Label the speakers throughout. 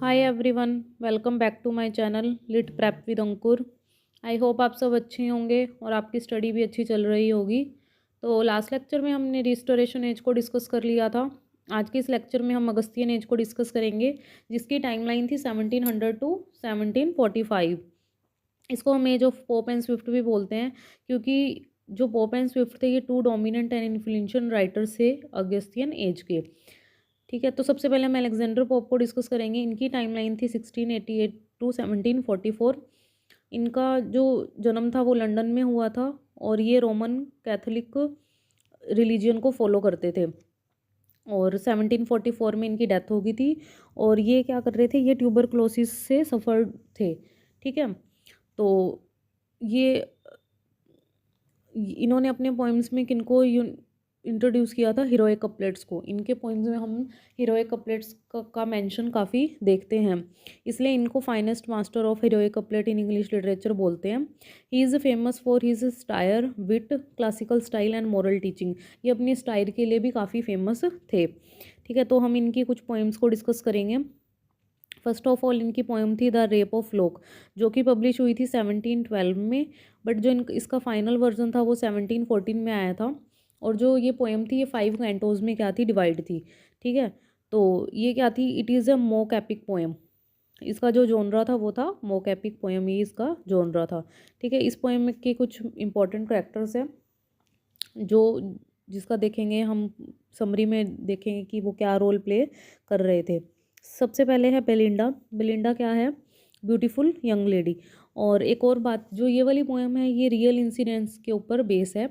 Speaker 1: Hi everyone, welcome back to my channel lit prep with Ankur. I hope आप सब अच्छे होंगे और आपकी स्टडी भी अच्छी चल रही होगी। तो लास्ट लेक्चर में हमने रिस्टोरेशन एज को डिस्कस कर लिया था। आज के इस लेक्चर में हम अगस्तियन एज को डिस्कस करेंगे, जिसकी टाइमलाइन थी 1700 टू 1745। इसको हम age of Pope and Swift भी बोलते हैं, क्योंकि जो पोप एंड स्विफ्ट थे ये two dominant and influential writers थे अगस्तियन एज के। ठीक है, तो सबसे पहले हम अलेक्जेंडर पोप को डिस्कस करेंगे। इनकी टाइमलाइन थी 1688 टू 1744। इनका जो जन्म था वो लंदन में हुआ था और ये रोमन कैथोलिक रिलीजियन को फॉलो करते थे। और 1744 में इनकी डेथ हो गई थी। और ये क्या कर रहे थे, ये ट्यूबरक्लोसिस से सफ़र थे। ठीक है, तो ये इन्होंने अपने पोइम्स में किनको इंट्रोड्यूस किया था, हीरोइक कपलेट्स को। इनके पोइम्स में हम हीरोइक कपलेट्स का मेंशन काफ़ी देखते हैं, इसलिए इनको finest master of heroic couplet in English literature बोलते हैं। He is famous for his satire, wit, classical style and moral teaching. ये अपनी स्टाइल के लिए भी काफ़ी फेमस थे। ठीक है, तो हम इनकी कुछ पोइम्स को डिस्कस करेंगे। फर्स्ट ऑफ ऑल इनकी पोएम थी द रेप ऑफ लोक, जो कि पब्लिश हुई थी 1712 में। बट जो इसका फाइनल वर्जन था वो 1714 में आया था। और जो ये पोएम थी ये 5 कैंटोज में क्या थी, डिवाइड थी। ठीक है, तो ये क्या थी, it is a mock epic poem. इसका जो जोनरा था वो था मोक एपिक पोएम, ये इसका जोनरा था। ठीक है, इस पोएम के कुछ इंपॉर्टेंट करेक्टर्स हैं जो जिसका देखेंगे हम, समरी में देखेंगे कि वो क्या रोल प्ले कर रहे थे। सबसे पहले है बेलिंडा। बेलिंडा क्या है, ब्यूटीफुल यंग लेडी। और एक और बात, जो ये वाली पोएम है ये रियल इंसिडेंट्स के ऊपर बेस है।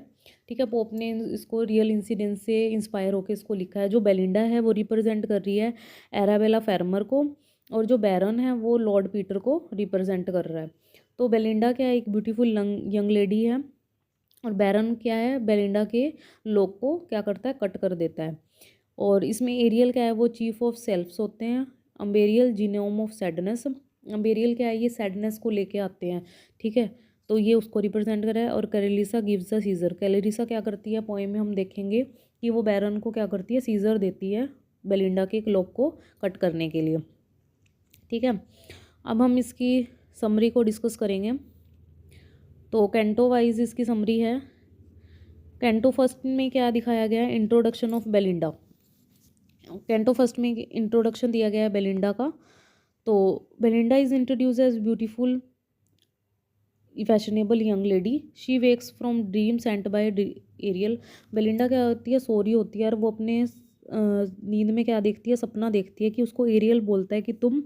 Speaker 1: ठीक है, पोप ने इसको रियल इंसिडेंट से इंस्पायर होकर इसको लिखा है। जो बेलिंडा है वो रिप्रेजेंट कर रही है एराबेला फेरमर को, और जो बैरन है वो लॉर्ड पीटर को रिप्रेजेंट कर रहा है। तो बेलिंडा क्या है, एक ब्यूटीफुल यंग लेडी है। और बैरन क्या है, बेलिंडा के लोग को क्या करता है, कट कर देता है। और इसमें एरियल क्या है, वो चीफ ऑफ सेल्फ्स होते हैं। अम्बेरियल जीनोम ऑफ सैडनेस। अम्बेरियल क्या है, ये सैडनेस को लेके आते हैं। ठीक है, तो ये उसको रिप्रेजेंट कर रहा है। और कैलेरिसा गिव्स द सीजर। कैलेरिसा क्या करती है, पोएम में हम देखेंगे कि वो बैरन को क्या करती है, सीजर देती है बेलिंडा के लोग को कट करने के लिए। ठीक है, अब हम इसकी समरी को डिस्कस करेंगे। तो कैंटो वाइज इसकी समरी है। कैंटो फर्स्ट में क्या दिखाया गया है, introduction of Belinda. Canto first में इंट्रोडक्शन दिया गया है बेलिंडा का। तो Belinda is introduce as beautiful fashionable young lady. She wakes from dream sent by Ariel. Belinda क्या होती है, सोरी होती है, और वो अपने नींद में क्या देखती है, सपना देखती है कि उसको एरियल बोलता है कि तुम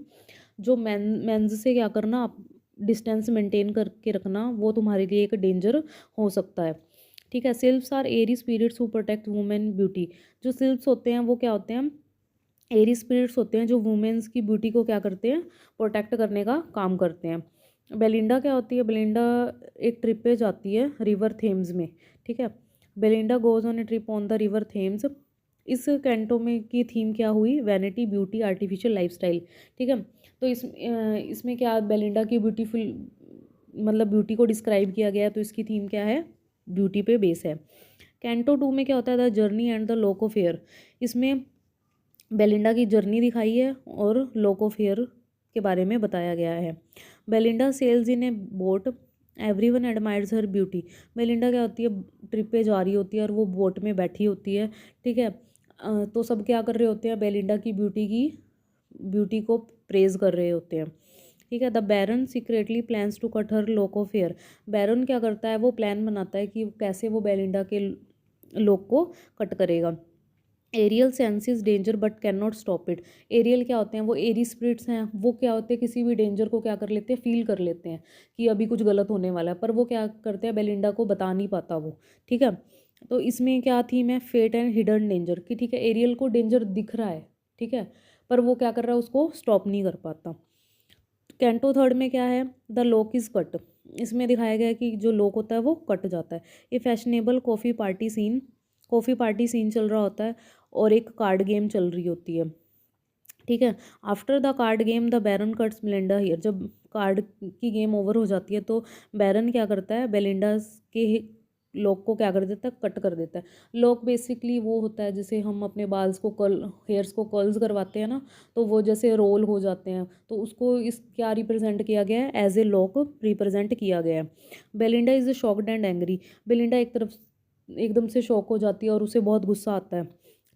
Speaker 1: जो मेंस से क्या करना, आप डिस्टेंस मेंटेन करके रखना, वो तुम्हारे लिए एक डेंजर हो सकता है। ठीक है, sylphs are airy spirits who protect women beauty. जो सिल्व्स होते हैं वो क्या होते हैं, एरी स्पिरिट्स होते हैं जो वुमेन्स की ब्यूटी को क्या करते हैं, प्रोटेक्ट करने का काम करते हैं। बेलिंडा क्या होती है, बेलिंडा एक ट्रिप पे जाती है रिवर थेम्स में। ठीक है, Belinda goes on A trip on the river Thames. इस कैंटो में की थीम क्या हुई, वैनिटी, ब्यूटी, आर्टिफिशियल लाइफस्टाइल। ठीक है, तो इसमें क्या बेलिंडा की ब्यूटीफुल मतलब ब्यूटी को डिस्क्राइब किया गया है, तो इसकी थीम क्या है, ब्यूटी पे बेस है। कैंटो 2 में क्या होता है, the journey and the lock of hair. इसमें बेलिंडा की जर्नी दिखाई है और लॉक ऑफ हेयर के बारे में बताया गया है। Belinda sails in a boat, everyone admires her beauty. Belinda क्या होती है, ट्रिप पे जा रही होती है और वो बोट में बैठी होती है। ठीक है, तो सब क्या कर रहे होते हैं, बेलिंडा की ब्यूटी को प्रेज कर रहे होते हैं। ठीक है, the baron secretly plans to cut her lock of hair. Baron क्या करता है, वो प्लान बनाता है कि कैसे वो बेलिंडा के लॉक को कट करेगा। Ariel senses danger but can not stop it. Ariel क्या होते हैं, वो एरी स्पिरिट्स हैं। वो क्या होते हैं, किसी भी डेंजर को क्या कर लेते हैं, फील कर लेते हैं कि अभी कुछ गलत होने वाला है, पर वो क्या करते हैं, बेलिंडा को बता नहीं पाता वो। ठीक है, तो इसमें क्या थीम है, फेट एंड हिडन डेंजर कि ठीक है, एरियल को डेंजर दिख रहा है। ठीक है, पर वो क्या कर रहा है, उसको स्टॉप नहीं कर पाता। कैंटो थर्ड में क्या है, द लॉक इज कट। इसमें दिखाया गया है कि जो लॉक होता है वो कट जाता है। ये फैशनेबल कॉफ़ी पार्टी सीन चल रहा होता है और एक कार्ड गेम चल रही होती है। ठीक है, after the card game the baron cuts Belinda hair. जब कार्ड की गेम ओवर हो जाती है तो बैरन क्या करता है, बेलिंडा के लॉक को क्या कर देता है, कट कर देता है। लॉक बेसिकली वो होता है जैसे हम अपने बाल्स को हेयर्स को कर्ल्स करवाते हैं ना, तो वो जैसे रोल हो जाते हैं, तो उसको इस क्या रिप्रेजेंट किया गया है, एज ए लॉक रिप्रेजेंट किया गया है। Belinda is shocked and angry. Belinda एक तरफ एकदम से शॉक हो जाती है और उसे बहुत गुस्सा आता है,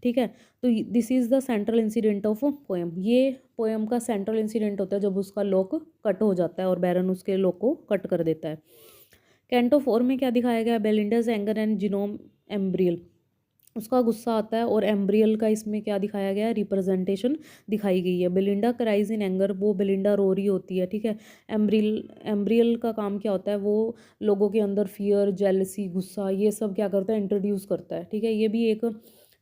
Speaker 1: ठीक है। तो this is the central incident of poem. ये पोएम का सेंट्रल इंसिडेंट होता है जब उसका लॉक कट हो जाता है और बैरन उसके लॉक को कट कर देता है। कैंटो 4 में क्या दिखाया गया, बेलिंडाज एंगर एंड जिनोम एम्ब्रियल। उसका गुस्सा आता है और एम्ब्रियल का इसमें क्या दिखाया गया है, रिप्रेजेंटेशन दिखाई गई है। बेलिंडा क्राइज इन एंगर, वो बेलिंडा रो रही होती है, ठीक है। एम्ब्रियल का काम क्या होता है, वो लोगों के अंदर फियर, जेलसी, गुस्सा, ये सब क्या करता है, इंट्रोड्यूस करता है, ठीक है। ये भी एक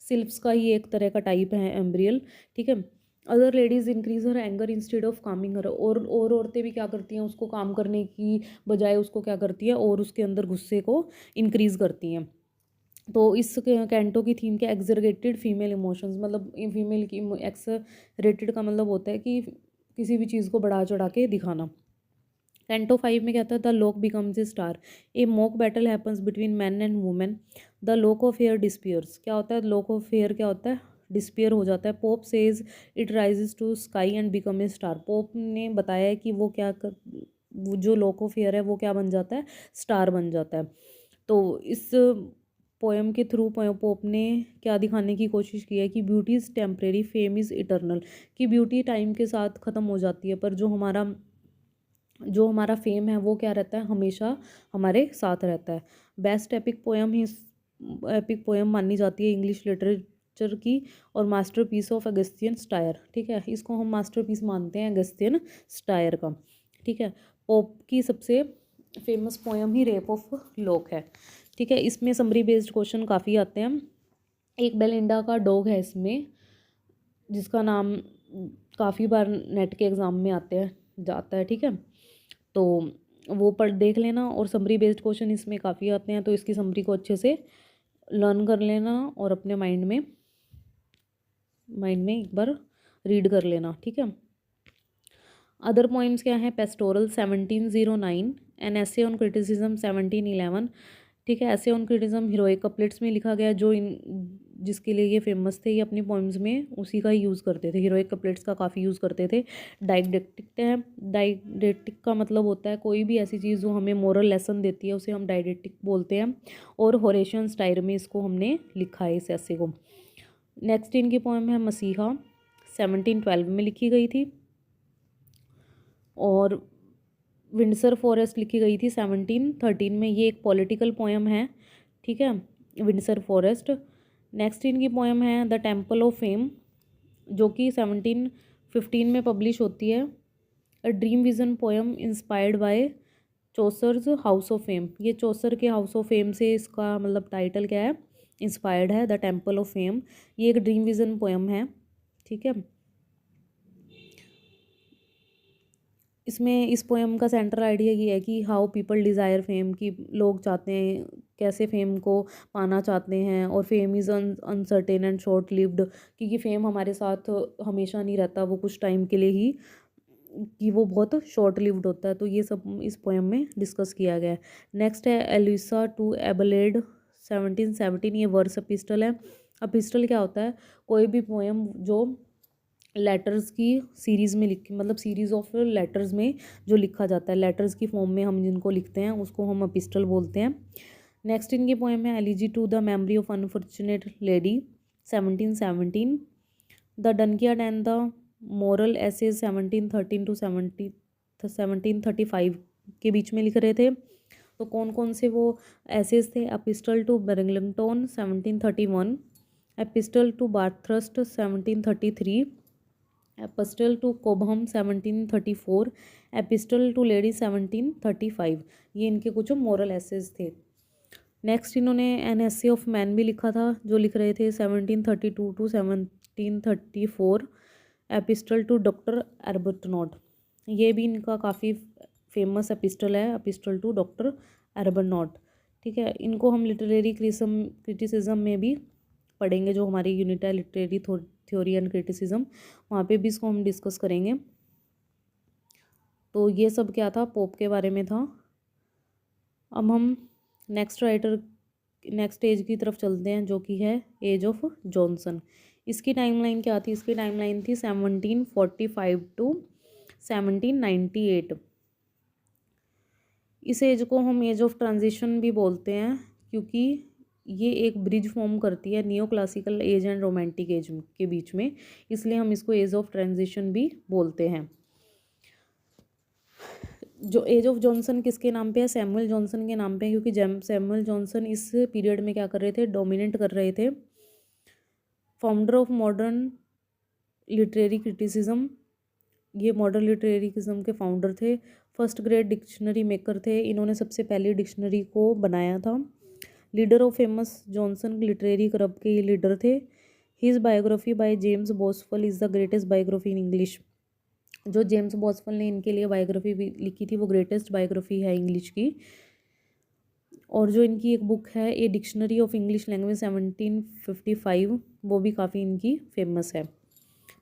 Speaker 1: सिल्फ्स का ही एक तरह का टाइप है एम्ब्रियल, ठीक है। Other ladies increase her anger instead of calming her, और औरतें भी क्या करती हैं, उसको काम करने की बजाय उसको क्या करती है और उसके अंदर गुस्से को इंक्रीज़ करती हैं। तो इस कैंटो की थीम क्या, एक्सरगेटेड फीमेल इमोशंस, मतलब फीमेल की एक्सरेटेड का मतलब होता है कि किसी भी चीज़ को बढ़ा चढ़ा के दिखाना। कैंटो 5 में कहता है the lock becomes a star, a mock battle happens between man and women, the lock of hair disappears. क्या होता है लॉक ऑफ हेयर, क्या होता है, डिस्पियर हो जाता है। Pope says it rises to sky and become a star. Pope ने बताया है कि वो वो जो लॉक ऑफ हेयर है वो क्या बन जाता है, स्टार बन जाता है। तो इस पोएम के थ्रू पोप ने क्या दिखाने की कोशिश की है कि beauty is temporary, fame is eternal. कि ब्यूटी टाइम के साथ ख़त्म हो जाती है, पर जो हमारा फेम है वो क्या रहता है, हमेशा हमारे साथ रहता है। बेस्ट एपिक पोएम ही एपिक पोएम मानी जाती है इंग्लिश लिटरेचर की, और मास्टरपीस ऑफ अगस्तियन स्टायर, ठीक है। इसको हम मास्टरपीस मानते हैं अगस्तियन स्टायर का, ठीक है। पोप की सबसे famous poem he rape of lock है, ठीक है। इसमें समरी बेस्ड क्वेश्चन काफ़ी आते हैं। एक बेलिंडा का डॉग है इसमें, जिसका नाम काफ़ी बार नेट के एग्ज़ाम में जाता है, ठीक है। तो वो पढ़ देख लेना, और समरी बेस्ड क्वेश्चन इसमें काफ़ी आते हैं, तो इसकी समरी को अच्छे से लर्न कर लेना और अपने माइंड में एक बार रीड कर लेना, ठीक है। अदर पोइम्स क्या हैं, pastoral 1709, an essay on criticism 1711, ठीक है। ऐसे ऑन क्रिटिज्म हीरोइक कपलेट्स में लिखा गया, जिसके लिए ये फेमस थे, ये अपनी पोइम्स में उसी का ही यूज़ करते थे, हीरोइक कपलेट्स का काफ़ी यूज़ करते थे। डाइडेक्टिक है, डाइडेक्टिक का मतलब होता है कोई भी ऐसी चीज़ जो हमें मोरल लेसन देती है उसे हम डाइडेक्टिक बोलते हैं, और होरेशियन स्टाइल में इसको हमने लिखा है इस ऐसे को। नेक्स्ट इनकी पोइम है मसीहा, 1712 में लिखी गई थी, और विंडसर फॉरेस्ट लिखी गई थी 1713 में। ये एक पॉलिटिकल पोएम है, ठीक है, विंडसर फॉरेस्ट। नेक्स्ट इनकी पोएम है द टेम्पल ऑफ फेम, जो कि 1715 में पब्लिश होती है। A dream vision poem inspired by Chaucer's house of fame. ये चौसर के हाउस ऑफ फेम से इसका मतलब टाइटल क्या है, इंस्पायर्ड है, द टेम्पल ऑफ फेम। ये एक ड्रीम विजन पोएम है, ठीक है। इसमें इस पोएम का सेंट्रल आइडिया ये है कि हाउ पीपल डिज़ायर फेम, कि लोग चाहते हैं कैसे फेम को पाना चाहते हैं, और fame is uncertain and short lived, क्योंकि फेम हमारे साथ हमेशा नहीं रहता, वो कुछ टाइम के लिए ही, कि वो बहुत शॉर्ट लिव्ड होता है। तो ये सब इस पोएम में डिस्कस किया गया है। नेक्स्ट है एलिसा टू एबलेड 1717, ये वर्स एपिस्टल है। एपिस्टल क्या होता है, कोई भी पोएम जो लेटर्स की सीरीज़ में लिखी, मतलब सीरीज़ ऑफ लेटर्स में जो लिखा जाता है, लेटर्स की फॉर्म में हम जिनको लिखते हैं उसको हम एपिस्टल बोलते हैं। नेक्स्ट इनकी पोएम है elegy to the memory of unfortunate lady 1717, the dunciad and the moral essays 1713 to 1735 के बीच में लिख रहे थे। तो कौन कौन से वो एसेज थे, epistle to Burlington 1731, epistle to Bathurst 1733, epistle to Cobham 1734, epistle to lady 1735। ये इनके कुछ मोरल एसेज थे। नेक्स्ट इन्होंने एन एसे ऑफ मैन भी लिखा था, जो लिख रहे थे 1732 to 1734, epistle to doctor Arbuthnot. ये भी इनका काफ़ी फेमस एपिस्टल है, एपिस्टल टू डॉक्टर एर्बटनॉट, ठीक है। इनको हम लिटरेरी क्रिटिसिज्म में भी पढ़ेंगे, जो हमारी यूनिट है लिटरेरी थ्योरी एंड क्रिटिसिज्म, वहाँ पे भी इसको हम डिस्कस करेंगे। तो ये सब क्या था, पोप के बारे में था। अब हम नेक्स्ट राइटर नेक्स्ट एज की तरफ चलते हैं जो कि है एज ऑफ जॉनसन। इसकी टाइमलाइन क्या थी? इसकी टाइमलाइन थी 1745 टू 1798। इस एज को हम एज ऑफ ट्रांजिशन भी बोलते हैं क्योंकि ये एक ब्रिज फॉर्म करती है neo classical as and romantic as के बीच में, इसलिए हम इसको एज ऑफ ट्रांजिशन भी बोलते हैं। जो एज ऑफ जॉनसन किसके नाम पे है? सैमुअल जॉनसन के नाम पे है, क्योंकि सैमुअल जॉनसन इस पीरियड में क्या कर रहे थे? डोमिनेट कर रहे थे। Founder of modern literary criticism, ये मॉडर्न लिटरेरिज्म के फाउंडर थे। फर्स्ट ग्रेड डिक्शनरी मेकर थे, इन्होंने सबसे पहली डिक्शनरी को बनाया था। Leader of famous Johnson literary club के ये लीडर थे। His biography by James Boswell is the greatest biography in English. जो जेम्स बॉसवेल ने इनके लिए बायोग्राफी भी लिखी थी वो ग्रेटेस्ट बायोग्राफी है इंग्लिश की। और जो इनकी एक बुक है a dictionary of English language 1755, वो भी काफ़ी इनकी फेमस है।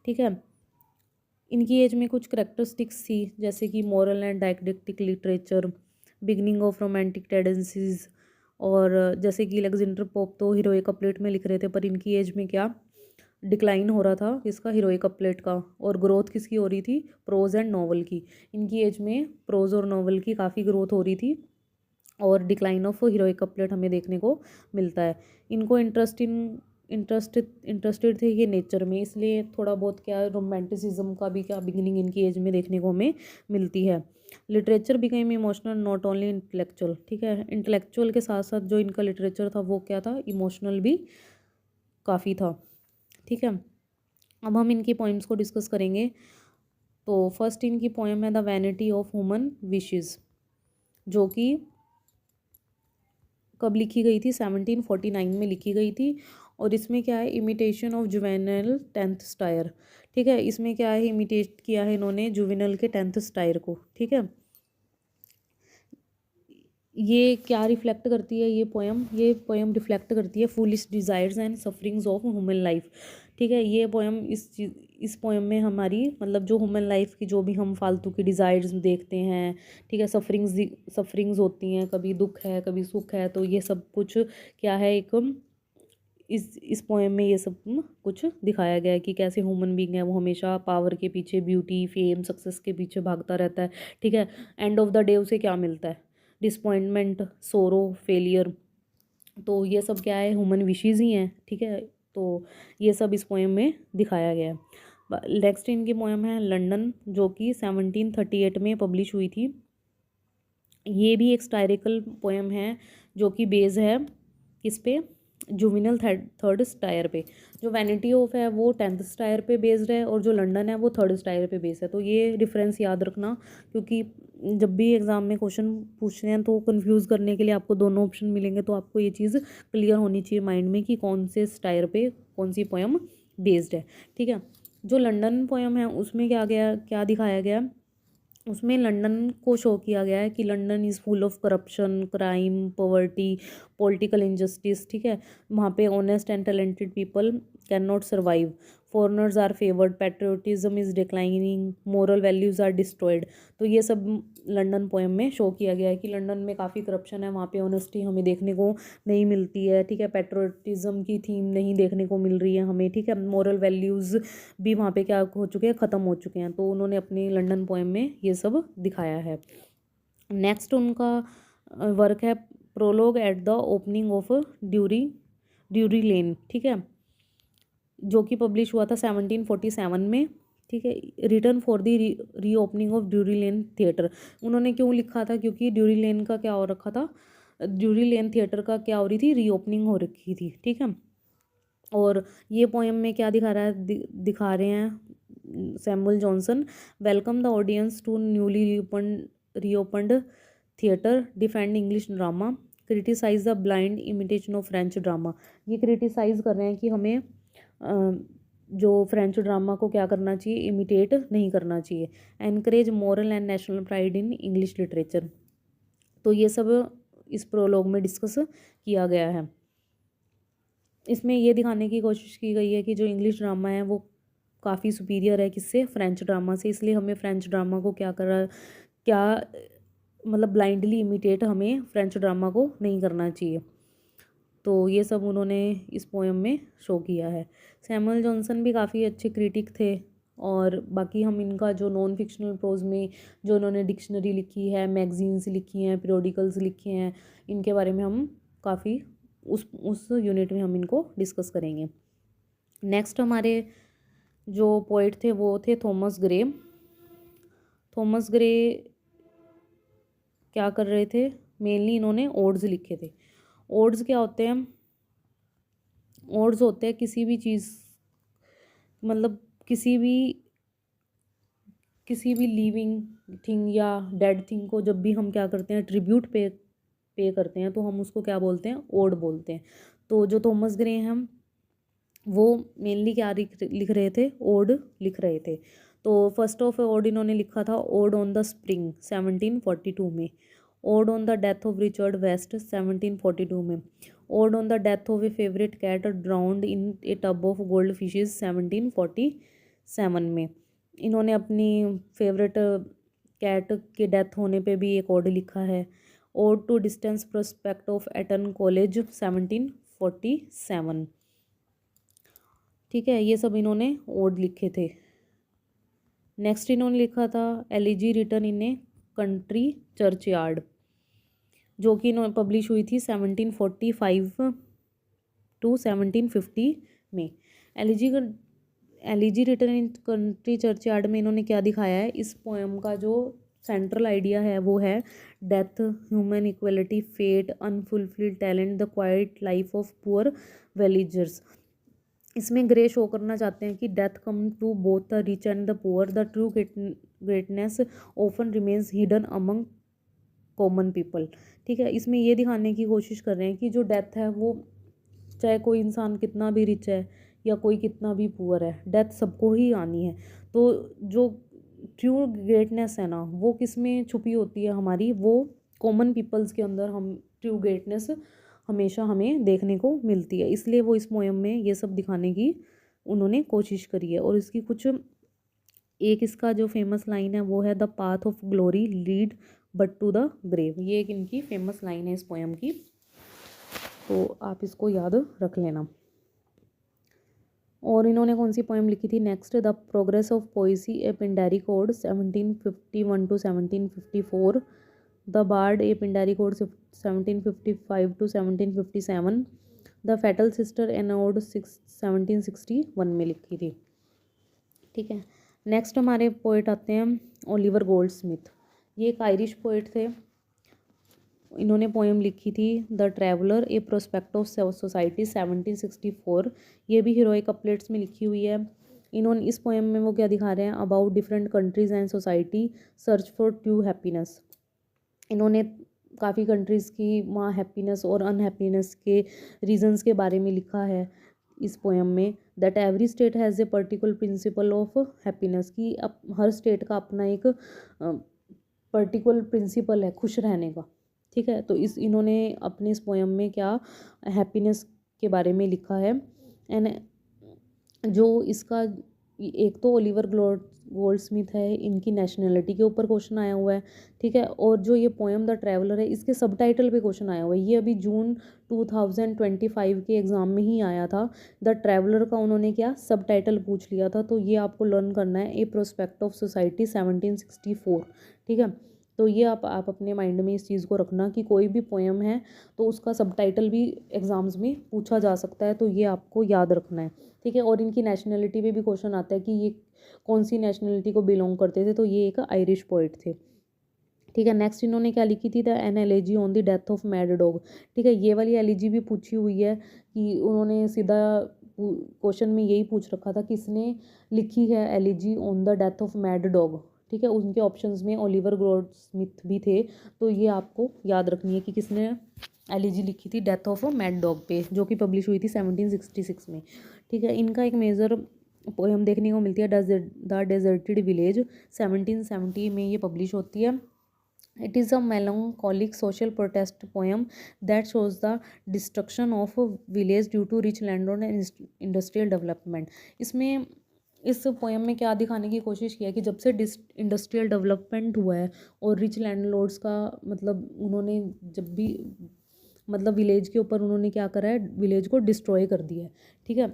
Speaker 1: ठीक है, इनकी एज में कुछ करेक्टरिस्टिक्स थी जैसे कि moral and didactic literature, beginning of romantic tendencies, और जैसे कि अलेक्जेंडर पोप तो हीरोइक कपलेट में लिख रहे थे, पर इनकी एज में क्या डिक्लाइन हो रहा था इसका, हीरोइक कपलेट का, और ग्रोथ किसकी हो रही थी? प्रोज एंड नॉवल की। इनकी एज में प्रोज और नॉवल की काफ़ी ग्रोथ हो रही थी और डिक्लाइन ऑफ हीरोइक कपलेट हमें देखने को मिलता है। इनको इंटरेस्टेड थे ये नेचर में, इसलिए थोड़ा बहुत क्या रोमांटिसिज्म का भी क्या बिगिनिंग इनकी एज में देखने को हमें मिलती है। Literature became emotional not only intellectual. ठीक है, इंटेलेक्चुअल के साथ साथ जो इनका लिटरेचर था वो क्या था? इमोशनल भी काफ़ी था। ठीक है, अब हम इनकी पोइम्स को डिस्कस करेंगे। तो फर्स्ट इनकी पोएम है the vanity of human wishes, जो कि कब लिखी गई थी? 1749 में लिखी गई थी। और इसमें क्या है? Imitation of juvenile 10th stair. ठीक है, इसमें क्या है? इमिटेट किया है इन्होंने जुवेनल के 10th स्टायर को। ठीक है, ये क्या रिफ्लेक्ट करती है ये पोएम रिफ्लेक्ट करती है foolish desires and sufferings of human life. ठीक है, ये पोएम इस पोएम में हमारी मतलब जो ह्यूमन लाइफ की जो भी हम फालतू की डिज़ायर्स देखते हैं, ठीक है, सफरिंग्स होती हैं, कभी दुख है कभी सुख है, तो ये सब कुछ क्या है? एक इस पोएम में ये सब कुछ दिखाया गया है कि कैसे ह्यूमन बीइंग है वो हमेशा पावर के पीछे, ब्यूटी, फेम, सक्सेस के पीछे भागता रहता है। ठीक है, एंड ऑफ द डे उसे क्या मिलता है? डिसपॉइंटमेंट, सोरो, फेलियर। तो ये सब क्या है? ह्यूमन विशेज़ ही हैं। ठीक है, तो ये सब इस पोएम में दिखाया गया है। नेक्स्ट इनकी पोएम है लंदन, जो कि 1738 में पब्लिश हुई थी। ये भी एक स्टायरिकल पोएम है जो कि बेस है किस पे? जुविनल थर्ड स्टायर पे। जो वैनिटी ऑफ है वो 10th स्टायर पे बेस्ड है और जो लंदन है वो 3rd स्टायर पे बेस्ड है। तो ये डिफरेंस याद रखना, क्योंकि जब भी एग्ज़ाम में क्वेश्चन पूछते हैं तो कंफ्यूज करने के लिए आपको दोनों ऑप्शन मिलेंगे, तो आपको ये चीज़ क्लियर होनी चाहिए माइंड में कि कौन से स्टायर पे कौन सी पोएम बेस्ड है। ठीक है, जो लंदन पोएम है उसमें क्या दिखाया गया? उसमें लंदन को शो किया गया है कि London is full of corruption, crime, poverty, political injustice. ठीक है, वहाँ पे honest and talented people can not survive, foreigners are favoured, patriotism is declining, moral values are destroyed. तो ये सब लंदन पोएम में शो किया गया है कि लंदन में काफ़ी करप्शन है, वहाँ पे ऑनेस्टी हमें देखने को नहीं मिलती है। ठीक है, पैट्रियोटिज्म की थीम नहीं देखने को मिल रही है हमें। ठीक है, मोरल वैल्यूज़ भी वहाँ पे क्या हो चुके हैं? ख़त्म हो चुके हैं। तो उन्होंने अपनी लंदन पोएम में ये सब दिखाया है। नेक्स्ट उनका वर्क है prologue at the opening of Drury Lane. ठीक है, जो कि पब्लिश हुआ था 1747 में। ठीक है, रिटर्न फॉर द री opening of Drury lane theatre. उन्होंने क्यों लिखा था? क्योंकि ड्यूरी लेन का क्या हो रखा था? ड्यूरी लेन थिएटर का क्या हो रही थी? रीओपनिंग हो रखी थी। ठीक है, और ये पोएम में क्या दिखा रहे हैं Samuel Johnson? Welcome the audience to newly reopened theatre, defend English drama, criticise the blind imitation of French drama. ये क्रिटिसाइज कर रहे हैं कि हमें जो फ्रेंच ड्रामा को क्या करना चाहिए? इमिटेट नहीं करना चाहिए। Encourage moral and national pride in English literature. तो ये सब इस प्रोलॉग में डिस्कस किया गया है। इसमें ये दिखाने की कोशिश की गई है कि जो इंग्लिश ड्रामा है वो काफ़ी सुपीरियर है किससे? फ्रेंच ड्रामा से। इसलिए हमें फ्रेंच ड्रामा को क्या मतलब ब्लाइंडली इमिटेट हमें फ्रेंच ड्रामा को नहीं करना चाहिए। तो ये सब उन्होंने इस पोएम में शो किया है। सैमुअल जॉनसन भी काफ़ी अच्छे क्रिटिक थे। और बाकी हम इनका जो नॉन फिक्शनल प्रोज में जो उन्होंने डिक्शनरी लिखी है, मैगजीन्स लिखी हैं, पीरियोडिकल्स लिखे हैं, इनके बारे में हम काफ़ी उस यूनिट में हम इनको डिस्कस करेंगे। नेक्स्ट हमारे जो पोइट थे वो थे थॉमस ग्रे। थॉमस ग्रे क्या कर रहे थे? मेनली इन्होंने ओड्स लिखे थे। ओड्स क्या होते हैं? ओड्स होते हैं किसी भी चीज़, मतलब किसी भी लिविंग थिंग या डेड थिंग को जब भी हम क्या करते हैं, ट्रिब्यूट पे करते हैं, तो हम उसको क्या बोलते हैं? ओड बोलते हैं। तो जो थॉमस ग्रे हैं वो मेनली क्या लिख रहे थे? ओड लिख रहे थे। तो फर्स्ट ऑफ ओड इन्होंने लिखा था ओड ऑन द स्प्रिंग 1742 में, ode on the death of Richard West 1742 में, ode on the death of a favourite cat drowned in a tub of gold fishes 1747 में। इन्होंने अपनी फेवरेट कैट के death होने पे भी एक ओड लिखा है। Ode to distance prospect of Eton college 1747। ठीक है, ये सब इन्होंने ओड लिखे थे। नेक्स्ट इन्होंने लिखा था elegy written in a country churchyard, जो कि इन्होंने पब्लिश हुई थी 1745 टू 1750 में। Elegy written in country churchyard में इन्होंने क्या दिखाया है? इस पोएम का जो सेंट्रल आइडिया है वो है death, human equality, fate, unfulfilled talent, the quiet life of poor villagers. इसमें ग्रे शो करना चाहते हैं कि death come to both the rich and the poor, the true greatness often remains hidden among common people. ठीक है, इसमें ये दिखाने की कोशिश कर रहे हैं कि जो डेथ है वो चाहे कोई इंसान कितना भी रिच है या कोई कितना भी पुअर है, डेथ सबको ही आनी है। तो जो ट्रू ग्रेटनेस है ना, वो किस में छुपी होती है हमारी? वो कॉमन पीपल्स के अंदर हम ट्रू ग्रेटनेस हमेशा हमें देखने को मिलती है। इसलिए वो इस पोएम में ये सब दिखाने की उन्होंने कोशिश करी है। और इसकी कुछ एक इसका जो फेमस लाइन है वो है the path of glory lead but to the grave. ये एक इनकी फेमस लाइन है इस पोएम की, तो आप इसको याद रख लेना। और इन्होंने कौन सी पोएम लिखी थी? Next the progress of poesy a pindaric ode 1751 to 1754, the bard a pindaric ode 1755 to 1757, the fatal sister an ode 1761 में लिखी थी। ठीक है, नेक्स्ट हमारे पोइट आते हैं ओलिवर गोल्डस्मिथ। ये एक आयरिश पोइट थे। इन्होंने पोएम लिखी थी the traveller A prospect of society 1764। ये भी हीरोइक कपलेट्स में लिखी हुई है। इन्होंने इस पोएम में वो क्या दिखा रहे हैं? About different countries and society search for true happiness. इन्होंने काफ़ी कंट्रीज़ की वहाँ हैप्पीनेस और अनहैप्पीनेस के रीजंस के बारे में लिखा है इस पोएम में। That every state has a particular principle of happiness, कि अब हर स्टेट का अपना एक पर्टिकुलर प्रिंसिपल है खुश रहने का। ठीक है, तो इन्होंने अपने इस पोएम में क्या हैप्पीनेस के बारे में लिखा है। एंड जो इसका एक तो ओलिवर गोल्डस्मिथ है, इनकी नेशनलिटी के ऊपर क्वेश्चन आया हुआ है। ठीक है, और जो ये पोएम द ट्रैवलर है इसके सबटाइटल पे क्वेश्चन आया हुआ है। ये अभी जून 2025 के एग्ज़ाम में ही आया था। द ट्रैवलर का उन्होंने क्या सबटाइटल पूछ लिया था, तो ये आपको लर्न करना है ए प्रोस्पेक्ट ऑफ सोसाइटी 1764। ठीक है, तो ये आप अपने माइंड में इस चीज़ को रखना कि कोई भी पोएम है तो उसका सबटाइटल भी एग्ज़ाम्स में पूछा जा सकता है, तो ये आपको याद रखना है। ठीक है, और इनकी नेशनलिटी पे भी क्वेश्चन आता है कि ये कौन सी नेशनलिटी को बिलोंग करते थे, तो ये एक आयरिश पोइट थे। ठीक है, नेक्स्ट इन्होंने क्या लिखी थी? The an elegy on the death of mad dog. ठीक है, ये वाली एलिजी भी पूछी हुई है कि उन्होंने सीधा क्वेश्चन में यही पूछ रखा था किसने लिखी है elegy on the death of mad dog. ठीक है, उनके ऑप्शंस में ओलिवर गोल्डस्मिथ भी थे, तो ये आपको याद रखनी है कि किसने एलिजी लिखी थी डेथ ऑफ मैड डॉग पे, जो कि पब्लिश हुई थी 1766 में। ठीक है, इनका एक मेजर पोएम देखने को मिलती है द डेजर्टेड विलेज 1770 में ये पब्लिश होती है। It is a melancholic social protest poem that shows the destruction of a village due to rich landlord and industrial development. इसमें इस पोएम में क्या दिखाने की कोशिश की है कि जब से इंडस्ट्रियल डेवलपमेंट हुआ है और रिच लैंडलॉर्ड्स का मतलब उन्होंने जब भी मतलब विलेज के ऊपर उन्होंने क्या करा है, विलेज को डिस्ट्रॉय कर दिया है। ठीक है,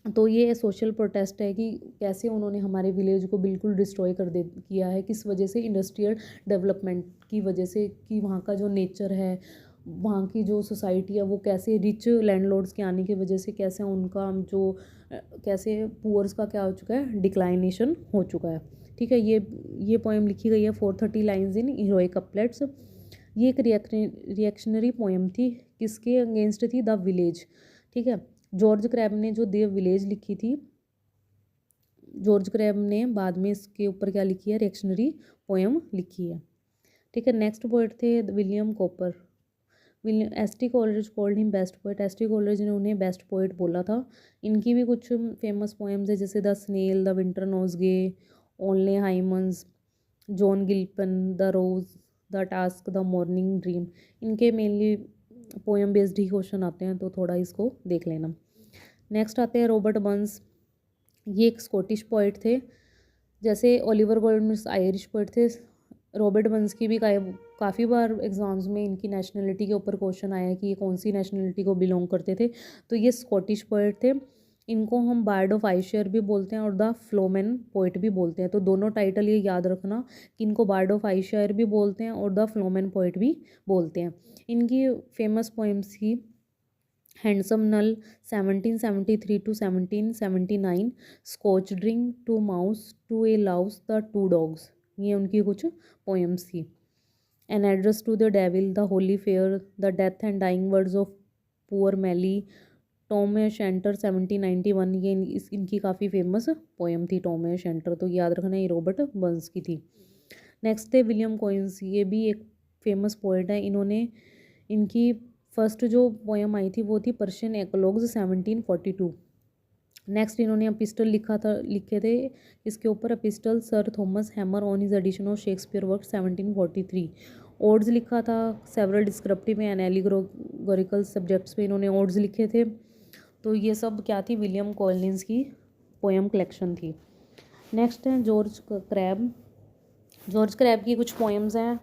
Speaker 1: तो ये सोशल प्रोटेस्ट है कि कैसे उन्होंने हमारे विलेज को बिल्कुल डिस्ट्रॉय कर दे किया है, किस वजह से, इंडस्ट्रियल डेवलपमेंट की वजह से, कि वहाँ का जो नेचर है, वहाँ की जो सोसाइटी है वो कैसे रिच लैंडलॉर्ड्स के आने की वजह से कैसे उनका जो कैसे पुअर्स का क्या हो चुका है, डिक्लाइनेशन हो चुका है। ठीक है, ये पोएम लिखी गई है 430 लाइन्स इन हीरोइक कपलेट्स। ये एक रिएक्शनरी पोएम थी, किसके अगेंस्ट थी, द विलेज। ठीक है, जॉर्ज क्रैब ने जो द विलेज लिखी थी, जॉर्ज क्रैब ने बाद में इसके ऊपर क्या लिखी है, रिएक्शनरी पोएम लिखी है। ठीक है, नेक्स्ट पोएट थे William copper. William ST. Coleridge called him best poet. ST. Coleridge ने उन्हें बेस्ट पोएट बोला था। इनकी भी कुछ फेमस पोएम्स है, जैसे the snail, the winter nosegay, ओनली hymns, John Gilpin, the rose, the task, the morning dream. इनके मेनली पोएम बेस्ड ही क्वेश्चन आते हैं, तो थोड़ा इसको देख लेना। नेक्स्ट आते हैं रॉबर्ट बर्न्स। ये एक स्कॉटिश पोइट थे, जैसे ओलिवर गोल्डस्मिथ आयरिश पोइट थे। रॉबर्ट बर्न्स की भी काफ़ी बार एग्ज़ाम्स में इनकी नेशनलिटी के ऊपर क्वेश्चन आया है कि ये कौन सी नेशनलिटी को बिलोंग करते थे, तो ये स्कॉटिश पोइट थे। इनको हम बार्ड ऑफ आइशर भी बोलते हैं और द फ्लोमेन पोइट भी बोलते हैं, तो दोनों टाइटल ये याद रखना कि इनको बार्ड ऑफ आइशर भी बोलते हैं और द फ्लोमेन पोइट भी बोलते हैं। इनकी फेमस पोइम्स थी handsome Nell 1773 to 1779, Scotch drink, to mouse, to a louse, the two dogs. ये उनकी कुछ पोएम्स थी। An address to the devil, the holy fair, the death and dying words of poor Mailie, Tom a Shanter 1791। ये इनकी काफ़ी famous poem थी Tom a Shanter, तो याद रखना ये रॉबर्ट बर्न्स की थी। नेक्स्ट थे विलियम कॉइंस। ये भी एक फेमस पोएट है। इन्होंने इनकी फर्स्ट जो पोएम आई थी वो थी पर्शियन एकोलॉग्स 1742। नेक्स्ट इन्होंने एपिस्टल लिखे थे इसके ऊपर, epistle sir Thomas Hammer on his edition of Shakespeare work 1743। Odes लिखा था several descriptive and allegorical subjects पे इन्होंने ओड्स लिखे थे। तो ये सब क्या थी, विलियम कॉलिंस की पोएम कलेक्शन थी। नेक्स्ट है जॉर्ज क्रैब। जॉर्ज क्रैब की कुछ पोएम्स हैं।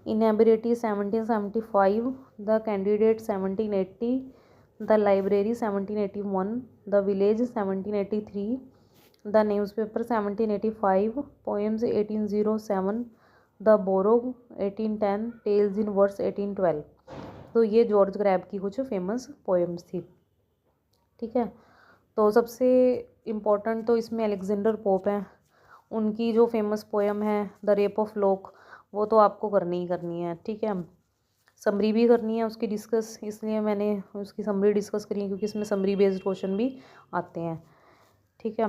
Speaker 1: Inability 1775, the candidate 1780, the library 1781, the village 1783, the newspaper 1785, poems 1807, the borough 1810, tales in verse 1812। तो ये जॉर्ज क्रैब की कुछ फेमस पोएम्स थी। ठीक है, तो सबसे इम्पोर्टेंट तो इसमें अलेक्जेंडर पोप हैं। उनकी जो फेमस पोएम है द रेप ऑफ लॉक, वो तो आपको करनी ही करनी है। ठीक है, समरी भी करनी है उसकी डिस्कस, इसलिए मैंने उसकी समरी डिस्कस करी है, क्योंकि इसमें समरी बेस्ड क्वेश्चन भी आते हैं। ठीक है,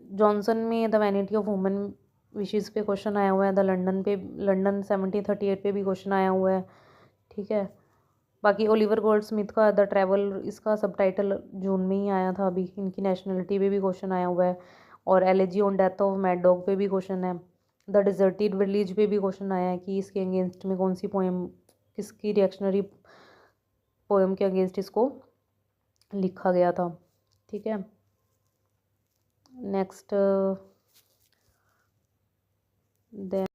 Speaker 1: जॉनसन में the vanity of woman wishes पे क्वेश्चन आया हुआ है। द लंदन 1738 पे भी क्वेश्चन आया हुआ है। ठीक है, बाकी ओलिवर गोल्डस्मिथ का द ट्रैवल, इसका सबटाइटल जून में ही आया था अभी। इनकी नेशनलिटी पे भी क्वेश्चन आया हुआ है। और elegy on death of mad dog पे भी क्वेश्चन है। द डिजर्टेड विलेज पे भी क्वेश्चन आया है कि इसके अगेंस्ट में कौन सी पोएम, किसकी रिएक्शनरी पोएम के अगेंस्ट इसको लिखा गया था। ठीक है, नेक्स्ट देन